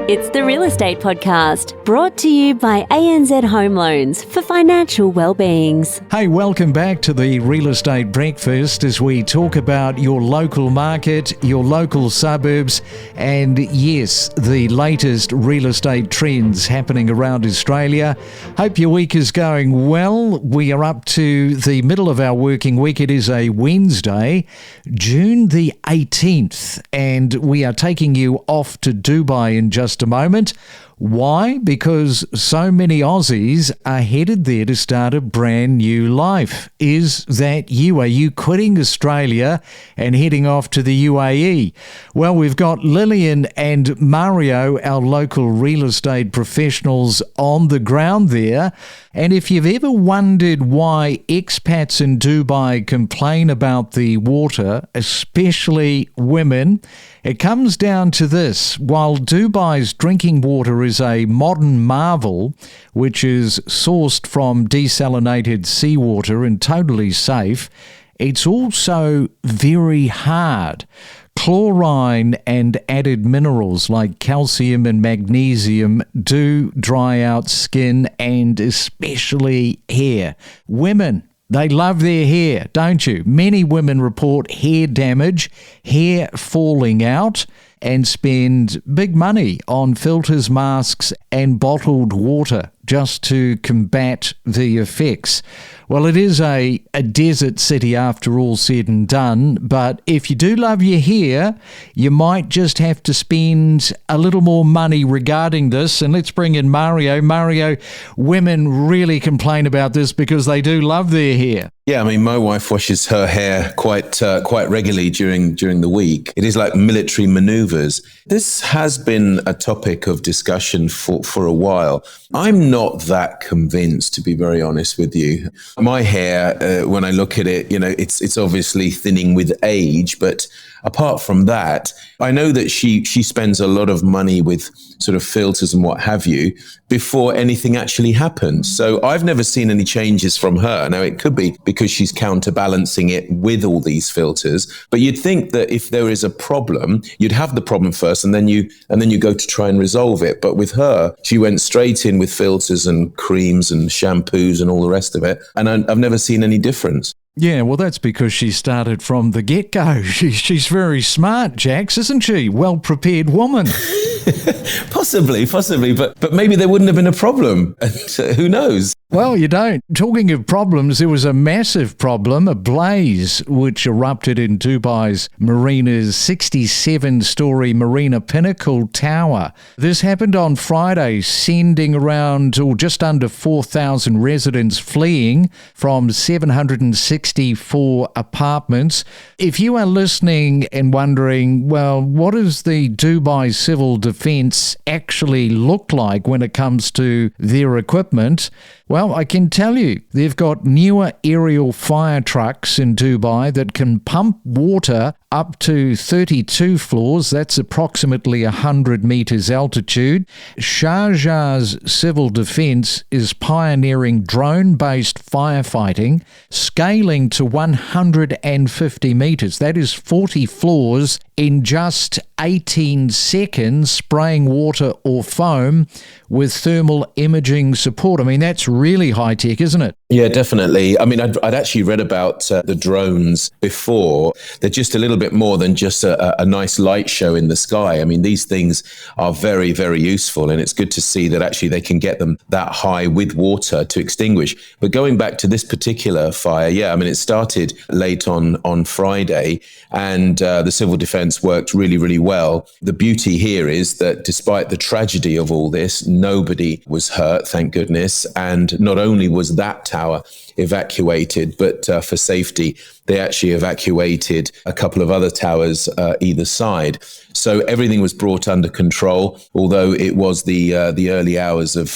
It's the Real Estate Podcast, brought to you by ANZ Home Loans for financial well-beings. Hey, welcome back to the Real Estate Breakfast as we talk about your local market, your local suburbs, and yes, the latest real estate trends happening around Australia. Hope your week is going well. We are up to the middle of our working week. It is a Wednesday, June the 18th, and we are taking you off to Dubai in just a moment. Why? Because so many Aussies are headed there to start a brand new life. Is that you? Are you quitting Australia and heading off to the UAE? Well, we've got Lillian and Mario, our local real estate professionals, on the ground there. And if you've ever wondered why expats in Dubai complain about the water, especially women, it comes down to this. While Dubai's drinking water is a modern marvel, which is sourced from desalinated seawater and totally safe, it's also very hard. Chlorine and added minerals like calcium and magnesium do dry out skin and especially hair. Women, they love their hair, don't you? Many women report hair damage, hair falling out, and spend big money on filters, masks, and bottled water just to combat the effects. Well, it is a desert city after all said and done, but if you do love your hair, you might just have to spend a little more money regarding this. And let's bring in Mario. Mario, women really complain about this because they do love their hair. Yeah, I mean, my wife washes her hair quite regularly during the week. It is like military maneuvers. This has been a topic of discussion for a while. I'm not that convinced, to be very honest with you. My hair, when I look at it, it's obviously thinning with age, but apart from that, I know that she spends a lot of money with sort of filters and what have you before anything actually happens. So I've never seen any changes from her. Now, it could be because she's counterbalancing it with all these filters, but you'd think that if there is a problem, you'd have the problem first and then you go to try and resolve it. But with her, she went straight in with filters and creams and shampoos and all the rest of it. And I've never seen any difference. Yeah, well, that's because she started from the get-go. She's very smart, Jax, isn't she? Well-prepared woman. Possibly, but maybe there wouldn't have been a problem. Who knows? Well, you don't. Talking of problems, there was a massive problem, a blaze, which erupted in Dubai's marina's 67-storey Marina Pinnacle Tower. This happened on Friday, sending around just under 4,000 residents fleeing from 764 apartments. If you are listening and wondering, well, what does the Dubai Civil Defence actually look like when it comes to their equipment? Well, I can tell you, they've got newer aerial fire trucks in Dubai that can pump water up to 32 floors. That's approximately 100 metres altitude. Sharjah's civil defence is pioneering drone-based firefighting, scaling to 150 metres. That is 40 floors in just 18 seconds, spraying water or foam with thermal imaging support. I mean, that's really high-tech, isn't it? Yeah, definitely. I mean, I'd actually read about the drones before. They're just a little bit more than just a nice light show in the sky. I mean, these things are very, very useful, and it's good to see that actually they can get them that high with water to extinguish. But going back to this particular fire, yeah, I mean, it started late on Friday, and the civil defence worked really, really well. The beauty here is that despite the tragedy of all this, nobody was hurt, thank goodness. And not only was that tower evacuated, but for safety, they actually evacuated a couple of other towers either side. So everything was brought under control, although it was the early hours of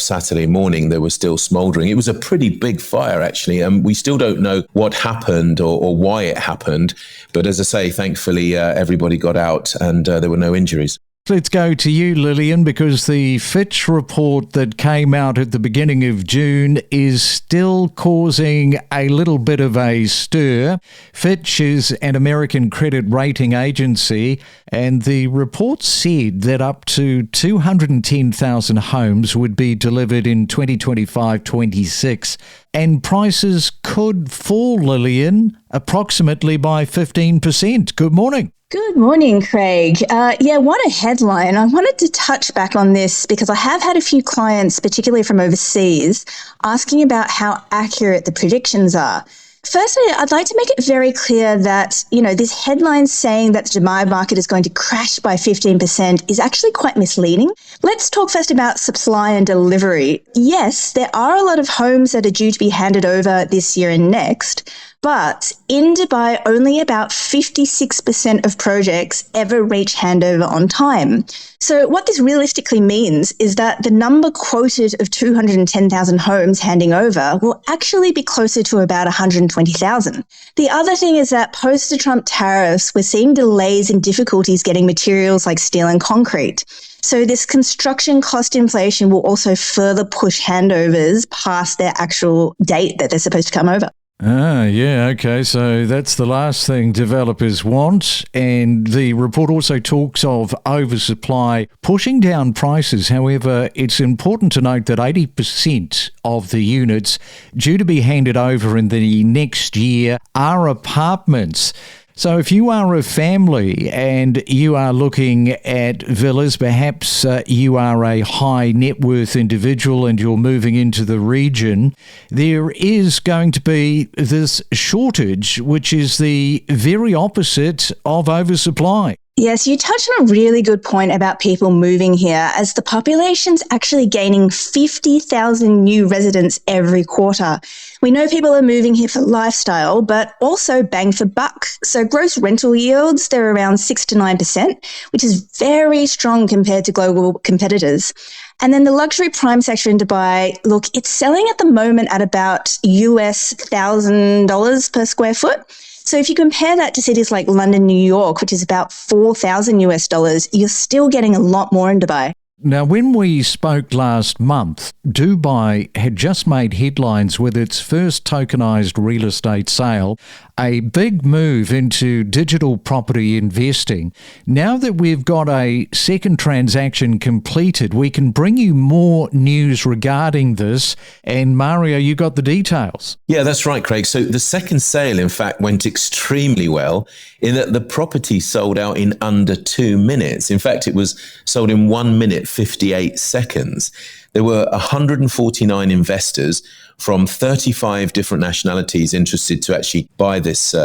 Saturday morning, they were still smouldering. It was a pretty big fire, actually, and we still don't know what happened or why it happened. But as I say, thankfully, everybody got out and there were no injuries. Let's go to you, Lillian, because the Fitch report that came out at the beginning of June is still causing a little bit of a stir. Fitch is an American credit rating agency, and the report said that up to 210,000 homes would be delivered in 2025-26, and prices could fall, Lillian, approximately by 15%. Good morning. Good morning, Craig. What a headline. I wanted to touch back on this because I have had a few clients, particularly from overseas, asking about how accurate the predictions are. Firstly, I'd like to make it very clear that, this headline saying that the Dubai market is going to crash by 15% is actually quite misleading. Let's talk first about supply and delivery. Yes, there are a lot of homes that are due to be handed over this year and next, but in Dubai, only about 56% of projects ever reach handover on time. So what this realistically means is that the number quoted of 210,000 homes handing over will actually be closer to about 120,000. The other thing is that post the Trump tariffs, we're seeing delays and difficulties getting materials like steel and concrete. So this construction cost inflation will also further push handovers past their actual date that they're supposed to come over. Okay, so that's the last thing developers want, and the report also talks of oversupply pushing down prices. However, it's important to note that 80% of the units due to be handed over in the next year are apartments. So if you are a family and you are looking at villas, perhaps you are a high net worth individual and you're moving into the region, there is going to be this shortage, which is the very opposite of oversupply. Yes, you touched on a really good point about people moving here, as the population's actually gaining 50,000 new residents every quarter. We know people are moving here for lifestyle, but also bang for buck. So gross rental yields, they're around 6 to 9%, which is very strong compared to global competitors. And then the luxury prime sector in Dubai, look, it's selling at the moment at about US $1,000 per square foot. So if you compare that to cities like London, New York, which is about 4,000 US dollars, you're still getting a lot more in Dubai. Now, when we spoke last month, Dubai had just made headlines with its first tokenised real estate sale, a big move into digital property investing. Now that we've got a second transaction completed, we can bring you more news regarding this. And Mario, you got the details. Yeah, that's right, Craig. So the second sale, in fact, went extremely well in that the property sold out in under 2 minutes. In fact, it was sold in 1 minute, 58 seconds. There were 149 investors from 35 different nationalities interested to actually buy this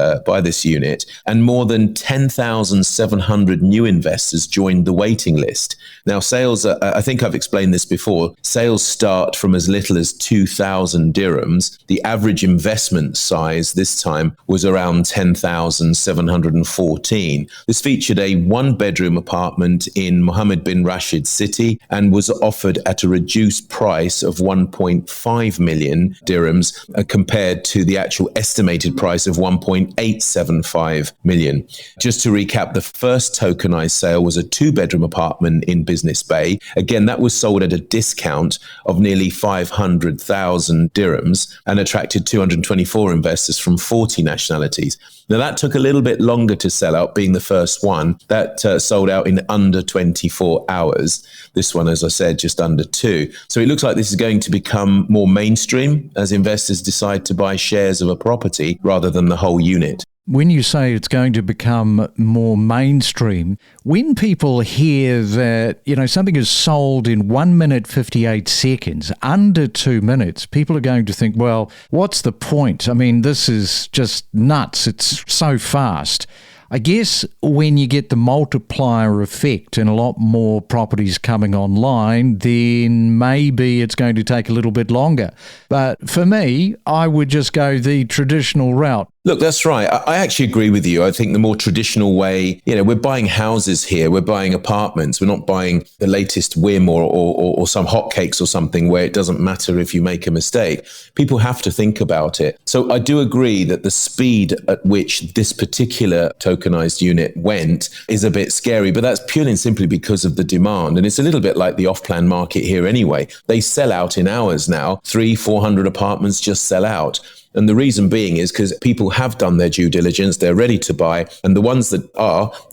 unit, and more than 10,700 new investors joined the waiting list. Now, sales, I think I've explained this before, sales start from as little as 2,000 dirhams. The average investment size this time was around 10,714. This featured a one-bedroom apartment in Mohammed bin Rashid City and was offered at a reduced price of 1.5 million dirhams compared to the actual estimated price of 1.875 million. Just to recap, the first tokenized sale was a two-bedroom apartment in Business Bay. Again, that was sold at a discount of nearly 500,000 dirhams and attracted 224 investors from 40 nationalities. Now, that took a little bit longer to sell out, being the first one. That sold out in under 24 hours. This one, as I said, just under 2. So it looks like this is going to become more mainstream as investors decide to buy shares of a property rather than the whole unit. When you say it's going to become more mainstream, when people hear that, something is sold in 1 minute 58 seconds, under 2 minutes, people are going to think, well, what's the point? I mean, this is just nuts. It's so fast. I guess when you get the multiplier effect and a lot more properties coming online, then maybe it's going to take a little bit longer. But for me, I would just go the traditional route. Look, that's right. I actually agree with you. I think the more traditional way, we're buying houses here, we're buying apartments, we're not buying the latest whim or some hotcakes or something where it doesn't matter if you make a mistake. People have to think about it. So I do agree that the speed at which this particular tokenized unit went is a bit scary, but that's purely and simply because of the demand. And it's a little bit like the off-plan market here anyway. They sell out in hours now. 300-400 apartments just sell out. And the reason being is because people have done their due diligence, they're ready to buy, and the ones that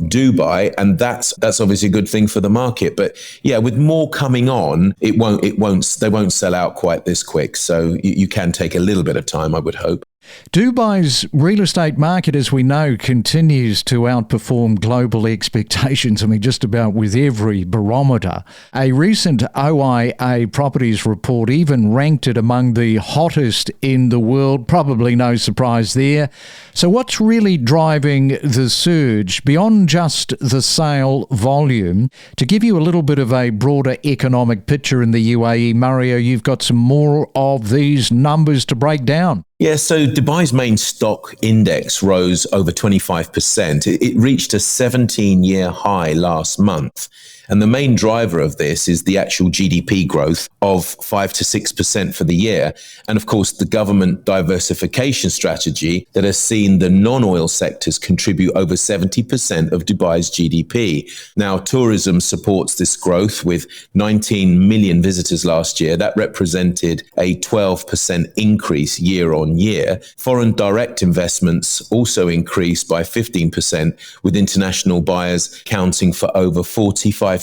do buy, and that's obviously a good thing for the market. But yeah, with more coming on, they won't sell out quite this quick. So you can take a little bit of time, I would hope. Dubai's real estate market, as we know, continues to outperform global expectations. I mean, just about with every barometer. A recent OIA properties report even ranked it among the hottest in the world. Probably no surprise there. So what's really driving the surge beyond just the sale volume? To give you a little bit of a broader economic picture in the UAE, Mario, you've got some more of these numbers to break down. Yeah, so Dubai's main stock index rose over 25%. It reached a 17-year high last month. And the main driver of this is the actual GDP growth of 5 to 6% for the year. And of course, the government diversification strategy that has seen the non-oil sectors contribute over 70% of Dubai's GDP. Now, tourism supports this growth with 19 million visitors last year. That represented a 12% increase year on year. Foreign direct investments also increased by 15%, with international buyers counting for over 45%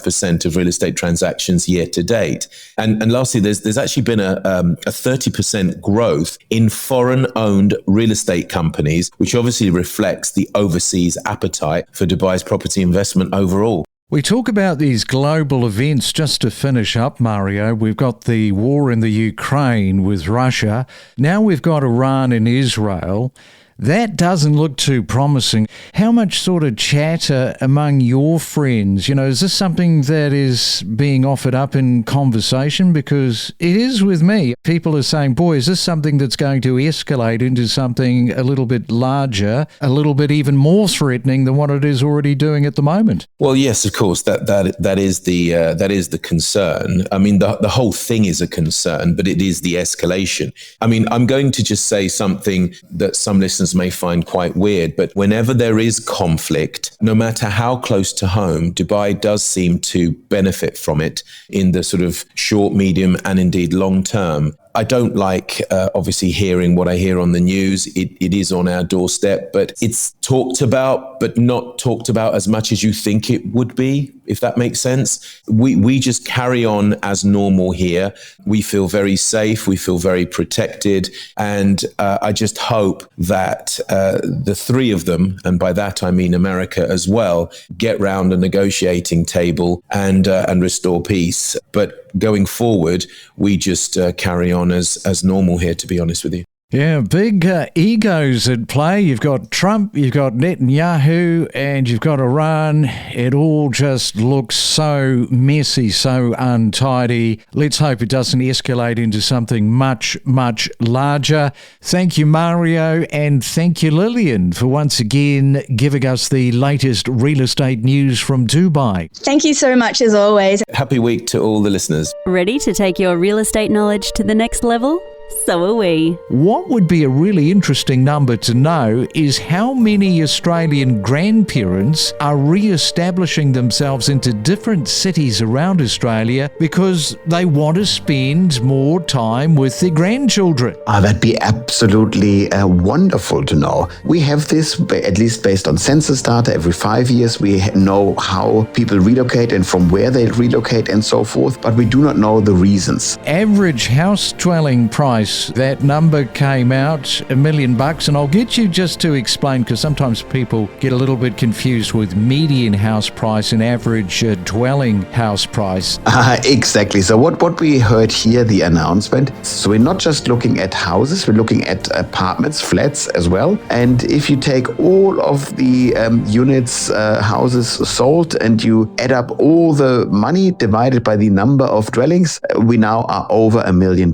of real estate transactions year to date. And lastly, there's actually been a 30% growth in foreign-owned real estate companies, which obviously reflects the overseas appetite for Dubai's property investment overall. We talk about these global events just to finish up, Mario. We've got the war in the Ukraine with Russia. Now we've got Iran and Israel. That doesn't look too promising. How much sort of chatter among your friends? You know, is this something that is being offered up in conversation? Because it is with me. People are saying, boy, is this something that's going to escalate into something a little bit larger, a little bit even more threatening than what it is already doing at the moment? Well, yes, of course, that is the concern. I mean, the whole thing is a concern, but it is the escalation. I mean, I'm going to just say something that some listeners may find quite weird, but whenever there is conflict, no matter how close to home, Dubai does seem to benefit from it in the sort of short, medium, and indeed long term. I don't like, obviously, hearing what I hear on the news. It is on our doorstep, but it's talked about, but not talked about as much as you think it would be, if that makes sense. We just carry on as normal here. We feel very safe. We feel very protected. And I just hope that the three of them, and by that I mean America as well, get round a negotiating table and restore peace. But going forward, we just carry on as normal here, to be honest with you. Yeah, big egos at play. You've got Trump, you've got Netanyahu, and you've got Iran. It all just looks so messy, so untidy. Let's hope it doesn't escalate into something much, much larger. Thank you, Mario, and thank you, Lillian, for once again giving us the latest real estate news from Dubai. Thank you so much, as always. Happy week to all the listeners. Ready to take your real estate knowledge to the next level? So are we. What would be a really interesting number to know is how many Australian grandparents are re-establishing themselves into different cities around Australia because they want to spend more time with their grandchildren. That'd be absolutely wonderful to know. We have this, at least based on census data, every 5 years we know how people relocate and from where they relocate and so forth, but we do not know the reasons. Average house dwelling price, that number came out $1 million, and I'll get you just to explain, because sometimes people get a little bit confused with median house price and average dwelling house price. Exactly. So what we heard here, the announcement, so we're not just looking at houses, we're looking at apartments, flats as well. And if you take all of the units, houses sold, and you add up all the money divided by the number of dwellings, we now are over $1 million.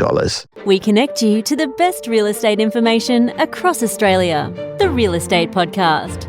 We connect you to the best real estate information across Australia. The Real Estate Podcast.